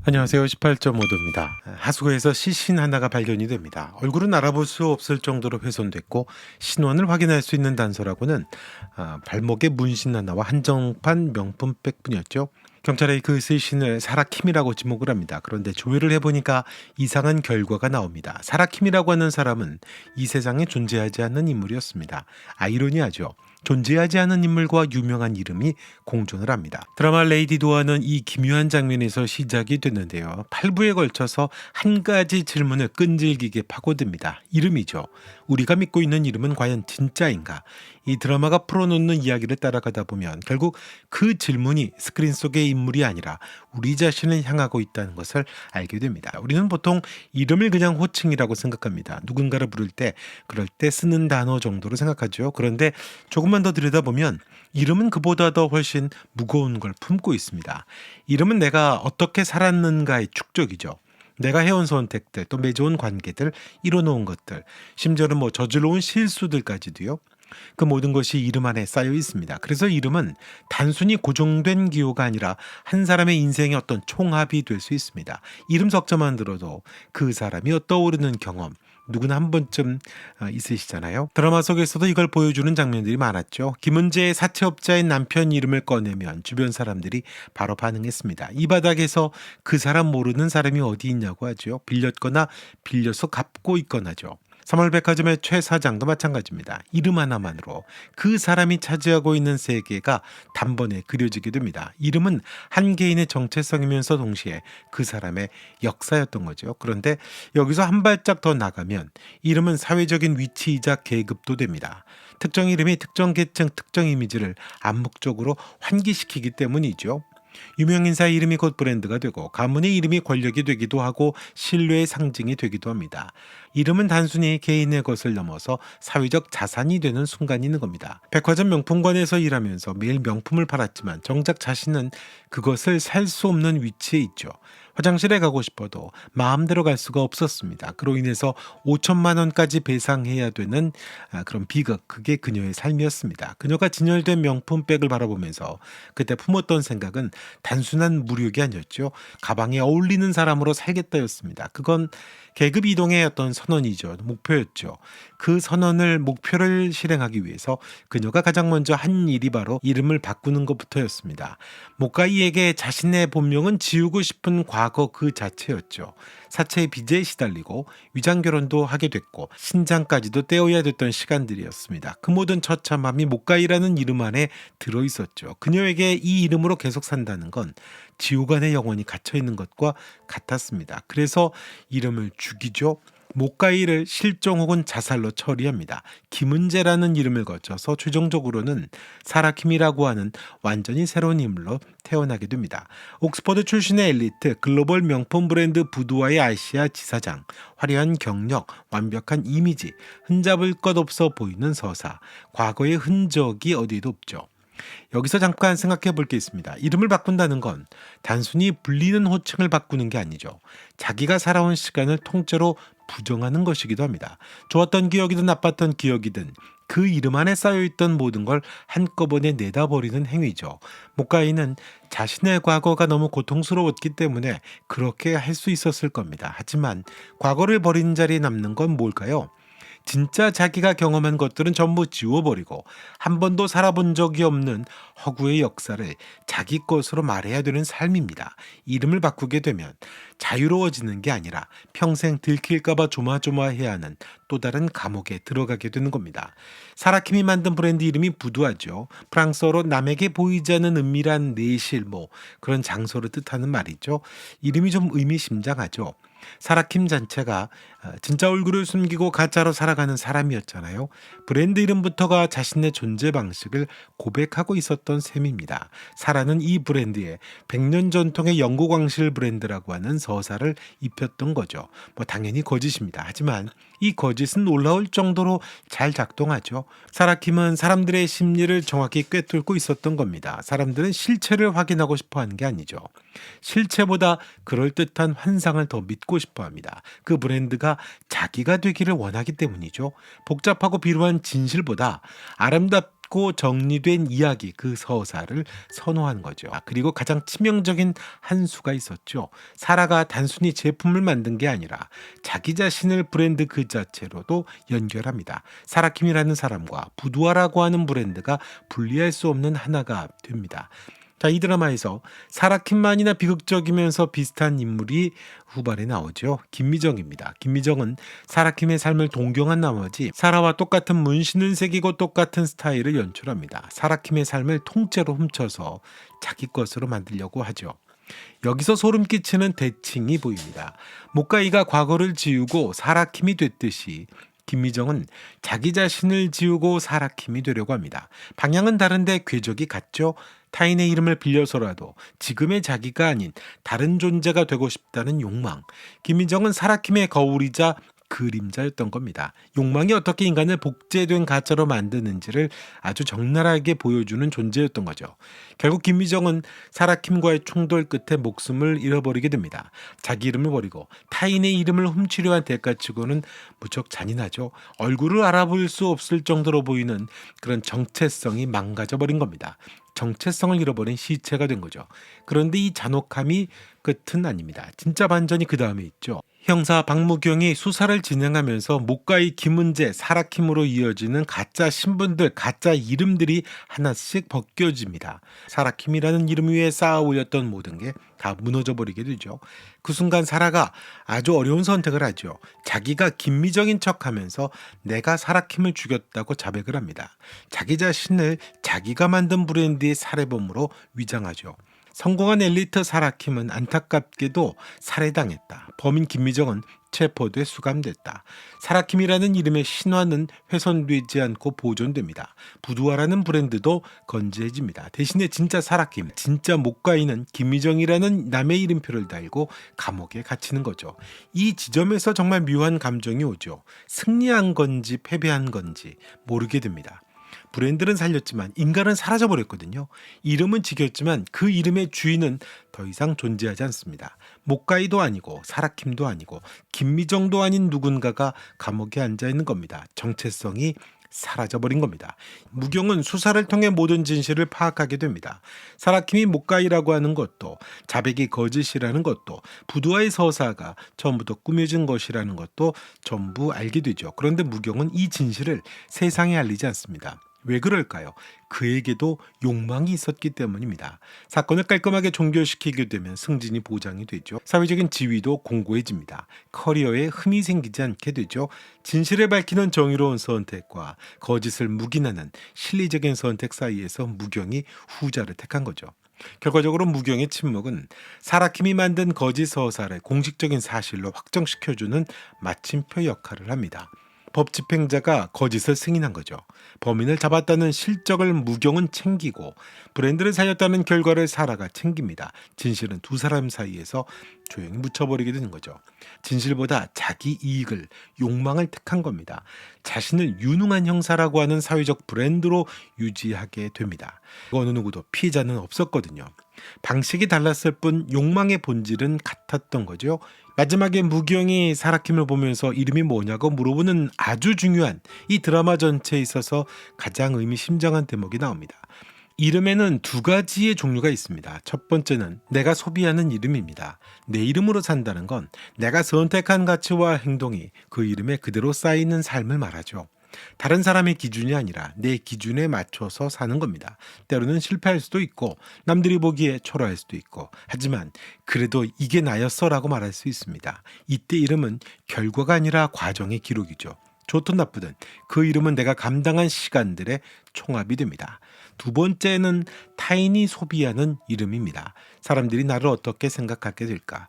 안녕하세요. 18.5도입니다. 하수구에서 시신 하나가 발견이 됩니다. 얼굴은 알아볼 수 없을 정도로 훼손됐고 신원을 확인할 수 있는 단서라고는 발목에 문신 하나와 한정판 명품백뿐이었죠. 경찰이 그 시신을 사라킴이라고 지목을 합니다. 그런데 조회를 해보니까 이상한 결과가 나옵니다. 사라킴이라고 하는 사람은 이 세상에 존재하지 않는 인물이었습니다. 아이러니하죠. 존재하지 않은 인물과 유명한 이름이 공존을 합니다. 드라마 레이디 도어는 이 기묘한 장면에서 시작이 됐는데요. 8부에 걸쳐서 한 가지 질문을 끈질기게 파고듭니다. 이름이죠. 우리가 믿고 있는 이름은 과연 진짜인가? 이 드라마가 풀어놓는 이야기를 따라가다 보면 결국 그 질문이 스크린 속의 인물이 아니라 우리 자신을 향하고 있다는 것을 알게 됩니다. 우리는 보통 이름을 그냥 호칭이라고 생각합니다. 누군가를 부를 때 그럴 때 쓰는 단어 정도로 생각하죠. 그런데 조금만 더 들여다보면 이름은 그보다 더 훨씬 무거운 걸 품고 있습니다. 이름은 내가 어떻게 살았는가의 축적이죠. 내가 해온 선택들, 또 맺어온 관계들, 이뤄놓은 것들, 심지어는 저질러온 실수들까지도요. 그 모든 것이 이름 안에 쌓여 있습니다. 그래서 이름은 단순히 고정된 기호가 아니라 한 사람의 인생의 어떤 총합이 될 수 있습니다. 이름 석자만 들어도 그 사람이 떠오르는 경험, 누구나 한 번쯤 있으시잖아요. 드라마 속에서도 이걸 보여주는 장면들이 많았죠. 김은재의 사채업자인 남편 이름을 꺼내면 주변 사람들이 바로 반응했습니다. 이 바닥에서 그 사람 모르는 사람이 어디 있냐고 하죠. 빌렸거나 빌려서 갚고 있거나죠. 삼월백화점의 최 사장도 마찬가지입니다. 이름 하나만으로 그 사람이 차지하고 있는 세계가 단번에 그려지게 됩니다. 이름은 한 개인의 정체성이면서 동시에 그 사람의 역사였던 거죠. 그런데 여기서 한 발짝 더 나가면 이름은 사회적인 위치이자 계급도 됩니다. 특정 이름이 특정 계층, 특정 이미지를 암묵적으로 환기시키기 때문이죠. 유명인사 이름이 곧 브랜드가 되고 가문의 이름이 권력이 되기도 하고 신뢰의 상징이 되기도 합니다. 이름은 단순히 개인의 것을 넘어서 사회적 자산이 되는 순간이 있는 겁니다. 백화점 명품관에서 일하면서 매일 명품을 팔았지만 정작 자신은 그것을 살 수 없는 위치에 있죠. 화장실에 가고 싶어도 마음대로 갈 수가 없었습니다. 그로 인해서 5천만 원까지 배상해야 되는 그런 비극, 그게 그녀의 삶이었습니다. 그녀가 진열된 명품백을 바라보면서 그때 품었던 생각은 단순한 무력이 아니었죠. 가방에 어울리는 사람으로 살겠다였습니다. 그건 계급 이동의 어떤 선언이죠. 목표였죠. 그 목표를 실행하기 위해서 그녀가 가장 먼저 한 일이 바로 이름을 바꾸는 것부터였습니다. 모카이에게 자신의 본명은 지우고 싶은 과거 그 자체였죠. 사체의 빚에 시달리고 위장 결혼도 하게 됐고 신장까지도 떼어야 됐던 시간들이었습니다. 그 모든 처참함이 모카이라는 이름 안에 들어있었죠. 그녀에게 이 이름으로 계속 산다는 건 지옥 안에 영원히 갇혀있는 것과 같았습니다. 그래서 이름을 죽이죠. 모카이를 실종 혹은 자살로 처리합니다. 김은재라는 이름을 거쳐서 최종적으로는 사라킴이라고 하는 완전히 새로운 인물로 태어나게 됩니다. 옥스퍼드 출신의 엘리트, 글로벌 명품 브랜드 부두아의 아시아 지사장, 화려한 경력, 완벽한 이미지, 흠잡을 것 없어 보이는 서사, 과거의 흔적이 어디에도 없죠. 여기서 잠깐 생각해 볼 게 있습니다. 이름을 바꾼다는 건 단순히 불리는 호칭을 바꾸는 게 아니죠. 자기가 살아온 시간을 통째로 부정하는 것이기도 합니다. 좋았던 기억이든 나빴던 기억이든 그 이름 안에 쌓여있던 모든 걸 한꺼번에 내다버리는 행위죠. 모카이는 자신의 과거가 너무 고통스러웠기 때문에 그렇게 할 수 있었을 겁니다. 하지만 과거를 버린 자리에 남는 건 뭘까요? 진짜 자기가 경험한 것들은 전부 지워버리고 한 번도 살아본 적이 없는 허구의 역사를 자기 것으로 말해야 되는 삶입니다. 이름을 바꾸게 되면 자유로워지는 게 아니라 평생 들킬까봐 조마조마해야 하는 또 다른 감옥에 들어가게 되는 겁니다. 사라킴이 만든 브랜드 이름이 부두아죠. 프랑스어로 남에게 보이지 않는 은밀한 내실 그런 장소를 뜻하는 말이죠. 이름이 좀 의미심장하죠. 사라킴 자체가 진짜 얼굴을 숨기고 가짜로 살아가는 사람이었잖아요. 브랜드 이름부터가 자신의 존재 방식을 고백하고 있었던 셈입니다. 사라는 이 브랜드에 100년 전통의 영국 왕실 브랜드라고 하는 서사를 입혔던 거죠. 당연히 거짓입니다. 하지만 이 거짓은 놀라울 정도로 잘 작동하죠. 사라킴은 사람들의 심리를 정확히 꿰뚫고 있었던 겁니다. 사람들은 실체를 확인하고 싶어 하는 게 아니죠. 실체보다 그럴듯한 환상을 더 믿고 싶어 합니다. 그 브랜드가 자기가 되기를 원하기 때문이죠. 복잡하고 비루한 진실보다 아름답고 밝히고 정리된 이야기, 그 서사를 선호한 거죠. 그리고 가장 치명적인 한 수가 있었죠. 사라가 단순히 제품을 만든 게 아니라 자기 자신을 브랜드 그 자체로도 연결합니다. 사라킴이라는 사람과 부두아라고 하는 브랜드가 분리할 수 없는 하나가 됩니다. 자, 이 드라마에서 사라킴만이나 비극적이면서 비슷한 인물이 후반에 나오죠. 김미정입니다. 김미정은 사라킴의 삶을 동경한 나머지 사라와 똑같은 문신을 새기고 똑같은 스타일을 연출합니다. 사라킴의 삶을 통째로 훔쳐서 자기 것으로 만들려고 하죠. 여기서 소름 끼치는 대칭이 보입니다. 모카이가 과거를 지우고 사라킴이 됐듯이 김미정은 자기 자신을 지우고 사라킴이 되려고 합니다. 방향은 다른데 궤적이 같죠. 타인의 이름을 빌려서라도 지금의 자기가 아닌 다른 존재가 되고 싶다는 욕망. 김미정은 사라킴의 거울이자 그림자였던 겁니다. 욕망이 어떻게 인간을 복제된 가짜로 만드는지를 아주 적나라하게 보여주는 존재였던 거죠. 결국 김미정은 사라킴과의 충돌 끝에 목숨을 잃어버리게 됩니다. 자기 이름을 버리고 타인의 이름을 훔치려 한 대가치고는 무척 잔인하죠. 얼굴을 알아볼 수 없을 정도로 보이는 그런 정체성이 망가져버린 겁니다. 정체성을 잃어버린 시체가 된 거죠. 그런데 이 잔혹함이 끝은 아닙니다. 진짜 반전이 그 다음에 있죠. 형사 박무경이 수사를 진행하면서 모카이, 김은재, 사라킴으로 이어지는 가짜 신분들, 가짜 이름들이 하나씩 벗겨집니다. 사라킴이라는 이름 위에 쌓아 올렸던 모든 게 다 무너져 버리게 되죠. 그 순간 사라가 아주 어려운 선택을 하죠. 자기가 김미정인 척하면서 내가 사라킴을 죽였다고 자백을 합니다. 자기 자신을 자기가 만든 브랜드의 살해범으로 위장하죠. 성공한 엘리트 사라킴은 안타깝게도 살해당했다. 범인 김미정은 체포돼 수감됐다. 사라킴이라는 이름의 신화는 훼손되지 않고 보존됩니다. 부두아라는 브랜드도 건재해집니다. 대신에 진짜 사라킴, 진짜 모카이는 김미정이라는 남의 이름표를 달고 감옥에 갇히는 거죠. 이 지점에서 정말 묘한 감정이 오죠. 승리한 건지 패배한 건지 모르게 됩니다. 브랜드는 살렸지만 인간은 사라져버렸거든요. 이름은 지켰지만 그 이름의 주인은 더 이상 존재하지 않습니다. 모카이도 아니고 사라킴도 아니고 김미정도 아닌 누군가가 감옥에 앉아있는 겁니다. 정체성이 사라져버린 겁니다. 무경은 수사를 통해 모든 진실을 파악하게 됩니다. 사라킴이 모카이라고 하는 것도, 자백이 거짓이라는 것도, 부두아의 서사가 처음부터 꾸며진 것이라는 것도 전부 알게 되죠. 그런데 무경은 이 진실을 세상에 알리지 않습니다. 왜 그럴까요? 그에게도 욕망이 있었기 때문입니다. 사건을 깔끔하게 종결시키게 되면 승진이 보장이 되죠. 사회적인 지위도 공고해집니다. 커리어에 흠이 생기지 않게 되죠. 진실을 밝히는 정의로운 선택과 거짓을 묵인하는 실리적인 선택 사이에서 무경이 후자를 택한 거죠. 결과적으로 무경의 침묵은 사라킴이 만든 거짓 서사를 공식적인 사실로 확정시켜주는 마침표 역할을 합니다. 법 집행자가 거짓을 승인한 거죠. 범인을 잡았다는 실적을 무경은 챙기고 브랜드를 살렸다는 결과를 사라가 챙깁니다. 진실은 두 사람 사이에서 조용히 묻혀버리게 되는 거죠. 진실보다 자기 이익을, 욕망을 택한 겁니다. 자신을 유능한 형사라고 하는 사회적 브랜드로 유지하게 됩니다. 어느 누구도 피해자는 없었거든요. 방식이 달랐을 뿐 욕망의 본질은 같았던 거죠. 마지막에 무경이 사라킴을 보면서 이름이 뭐냐고 물어보는 아주 중요한, 이 드라마 전체에 있어서 가장 의미심장한 대목이 나옵니다. 이름에는 두 가지의 종류가 있습니다. 첫 번째는 내가 소비하는 이름입니다. 내 이름으로 산다는 건 내가 선택한 가치와 행동이 그 이름에 그대로 쌓이는 삶을 말하죠. 다른 사람의 기준이 아니라 내 기준에 맞춰서 사는 겁니다. 때로는 실패할 수도 있고 남들이 보기에 초라할 수도 있고, 하지만 그래도 이게 나였어 라고 말할 수 있습니다. 이때 이름은 결과가 아니라 과정의 기록이죠. 좋든 나쁘든 그 이름은 내가 감당한 시간들의 총합이 됩니다. 두 번째는 타인이 소비하는 이름입니다. 사람들이 나를 어떻게 생각하게 될까?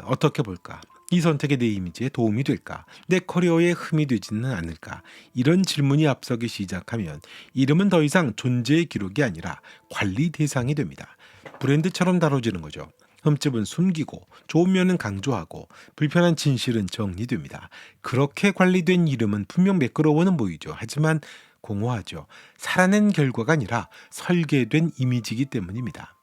어떻게 볼까? 이 선택이 내 이미지에 도움이 될까? 내 커리어에 흠이 되지는 않을까? 이런 질문이 앞서기 시작하면 이름은 더 이상 존재의 기록이 아니라 관리 대상이 됩니다. 브랜드처럼 다뤄지는 거죠. 흠집은 숨기고 좋은 면은 강조하고 불편한 진실은 정리됩니다. 그렇게 관리된 이름은 분명 매끄러워는 보이죠. 하지만 공허하죠. 살아낸 결과가 아니라 설계된 이미지이기 때문입니다.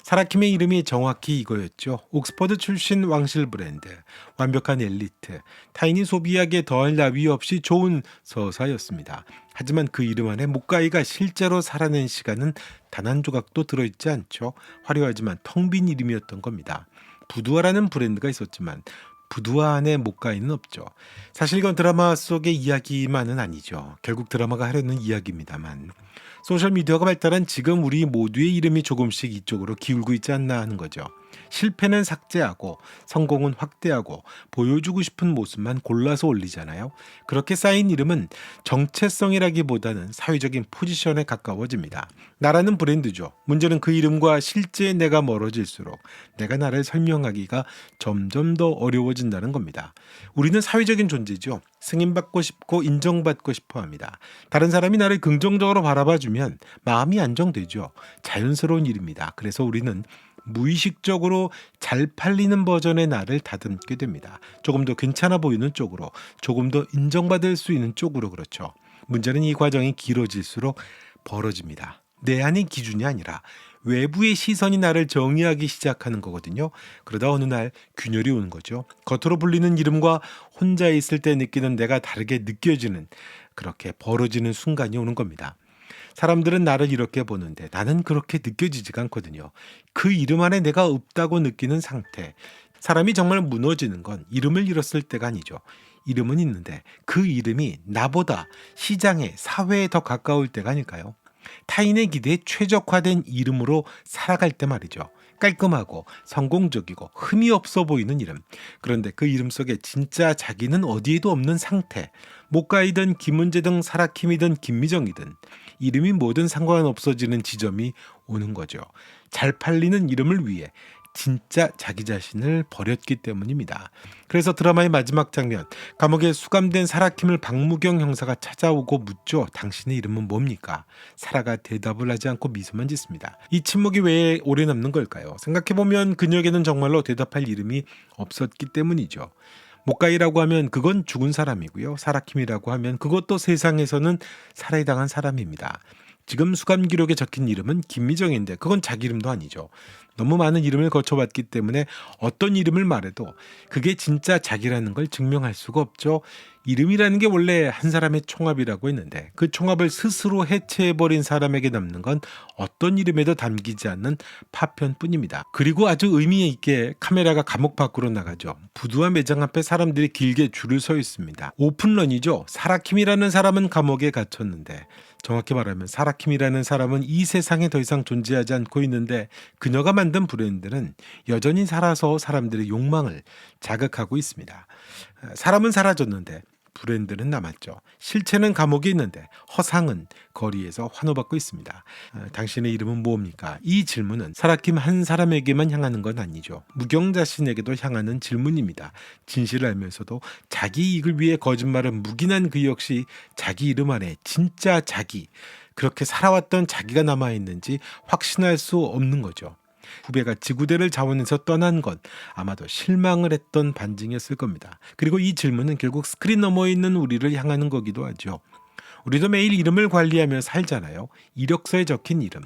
사라킴의 이름이 정확히 이거였죠. 옥스퍼드 출신 왕실 브랜드, 완벽한 엘리트, 타인이 소비하기에 더할 나위 없이 좋은 서사였습니다. 하지만 그 이름 안에 목가이가 실제로 살아낸 시간은 단 한 조각도 들어있지 않죠. 화려하지만 텅 빈 이름이었던 겁니다. 부두아라는 브랜드가 있었지만 부두아 안에 목가이는 없죠. 사실 이건 드라마 속의 이야기만은 아니죠. 결국 드라마가 하려는 이야기입니다만 소셜미디어가 발달한 지금 우리 모두의 이름이 조금씩 이쪽으로 기울고 있지 않나 하는 거죠. 실패는 삭제하고 성공은 확대하고 보여주고 싶은 모습만 골라서 올리잖아요. 그렇게 쌓인 이름은 정체성이라기보다는 사회적인 포지션에 가까워집니다. 나라는 브랜드죠. 문제는 그 이름과 실제 내가 멀어질수록 내가 나를 설명하기가 점점 더 어려워진다는 겁니다. 우리는 사회적인 존재죠. 승인받고 싶고 인정받고 싶어 합니다. 다른 사람이 나를 긍정적으로 바라봐주면 마음이 안정되죠. 자연스러운 일입니다. 그래서 우리는 무의식적으로 잘 팔리는 버전의 나를 다듬게 됩니다. 조금 더 괜찮아 보이는 쪽으로, 조금 더 인정받을 수 있는 쪽으로. 그렇죠. 문제는 이 과정이 길어질수록 벌어집니다. 내 안의 기준이 아니라 외부의 시선이 나를 정의하기 시작하는 거거든요. 그러다 어느 날 균열이 오는 거죠. 겉으로 불리는 이름과 혼자 있을 때 느끼는 내가 다르게 느껴지는, 그렇게 벌어지는 순간이 오는 겁니다. 사람들은 나를 이렇게 보는데 나는 그렇게 느껴지지가 않거든요. 그 이름 안에 내가 없다고 느끼는 상태. 사람이 정말 무너지는 건 이름을 잃었을 때가 아니죠. 이름은 있는데 그 이름이 나보다 시장에, 사회에 더 가까울 때가 아닐까요? 타인의 기대에 최적화된 이름으로 살아갈 때 말이죠. 깔끔하고 성공적이고 흠이 없어 보이는 이름. 그런데 그 이름 속에 진짜 자기는 어디에도 없는 상태. 목가이든 김은재든 사라킴이든 김미정이든 이름이 뭐든 상관없어지는 지점이 오는 거죠. 잘 팔리는 이름을 위해 진짜 자기 자신을 버렸기 때문입니다. 그래서 드라마의 마지막 장면, 감옥에 수감된 사라킴을 박무경 형사가 찾아오고 묻죠. 당신의 이름은 뭡니까? 사라가 대답을 하지 않고 미소만 짓습니다. 이 침묵이 왜 오래 남는 걸까요? 생각해보면 그녀에게는 정말로 대답할 이름이 없었기 때문이죠. 목가이라고 하면 그건 죽은 사람이고요. 사라킴이라고 하면 그것도 세상에서는 살해당한 사람입니다. 지금 수감 기록에 적힌 이름은 김미정인데 그건 자기 이름도 아니죠. 너무 많은 이름을 거쳐봤기 때문에 어떤 이름을 말해도 그게 진짜 자기라는 걸 증명할 수가 없죠. 이름이라는 게 원래 한 사람의 총합이라고 했는데 그 총합을 스스로 해체해버린 사람에게 남는 건 어떤 이름에도 담기지 않는 파편뿐입니다. 그리고 아주 의미 있게 카메라가 감옥 밖으로 나가죠. 부두와 매장 앞에 사람들이 길게 줄을 서 있습니다. 오픈런이죠. 사라킴이라는 사람은 감옥에 갇혔는데 정확히 말하면 사라킴이라는 사람은 이 세상에 더 이상 존재하지 않고 있는데 그녀가 만든 브랜드는 여전히 살아서 사람들의 욕망을 자극하고 있습니다. 사람은 사라졌는데 브랜드는 남았죠. 실체는 감옥에 있는데 허상은 거리에서 환호받고 있습니다. 당신의 이름은 뭡니까? 이 질문은 사라킴 한 사람에게만 향하는 건 아니죠. 무경 자신에게도 향하는 질문입니다. 진실을 알면서도 자기 이익을 위해 거짓말은 묵인한 그 역시 자기 이름 안에 진짜 자기, 그렇게 살아왔던 자기가 남아있는지 확신할 수 없는 거죠. 후배가 지구대를 자원해서 떠난 건 아마도 실망을 했던 반증이었을 겁니다. 그리고 이 질문은 결국 스크린 너머에 있는 우리를 향하는 거기도 하죠. 우리도 매일 이름을 관리하며 살잖아요. 이력서에 적힌 이름,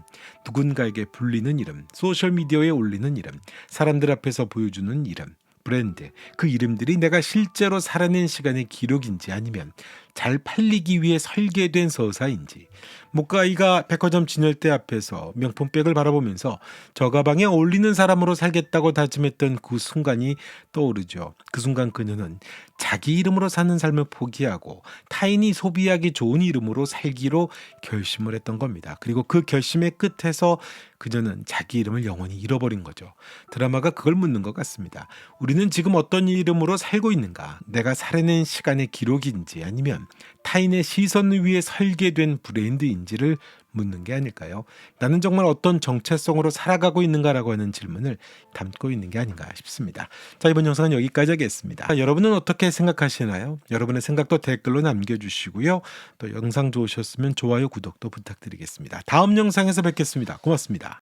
누군가에게 불리는 이름, 소셜미디어에 올리는 이름, 사람들 앞에서 보여주는 이름, 브랜드, 그 이름들이 내가 실제로 살아낸 시간의 기록인지 아니면 잘 팔리기 위해 설계된 서사인지. 목가이가 백화점 진열대 앞에서 명품백을 바라보면서 저 가방에 어울리는 사람으로 살겠다고 다짐했던 그 순간이 떠오르죠. 그 순간 그녀는 자기 이름으로 사는 삶을 포기하고 타인이 소비하기 좋은 이름으로 살기로 결심을 했던 겁니다. 그리고 그 결심의 끝에서 그녀는 자기 이름을 영원히 잃어버린 거죠. 드라마가 그걸 묻는 것 같습니다. 우리는 지금 어떤 이름으로 살고 있는가? 내가 살아낸 시간의 기록인지 아니면 타인의 시선을 위해 설계된 브랜드인지를 묻는 게 아닐까요? 나는 정말 어떤 정체성으로 살아가고 있는가라고 하는 질문을 담고 있는 게 아닌가 싶습니다. 자, 이번 영상은 여기까지 하겠습니다. 여러분은 어떻게 생각하시나요? 여러분의 생각도 댓글로 남겨주시고요. 또 영상 좋으셨으면 좋아요, 구독도 부탁드리겠습니다. 다음 영상에서 뵙겠습니다. 고맙습니다.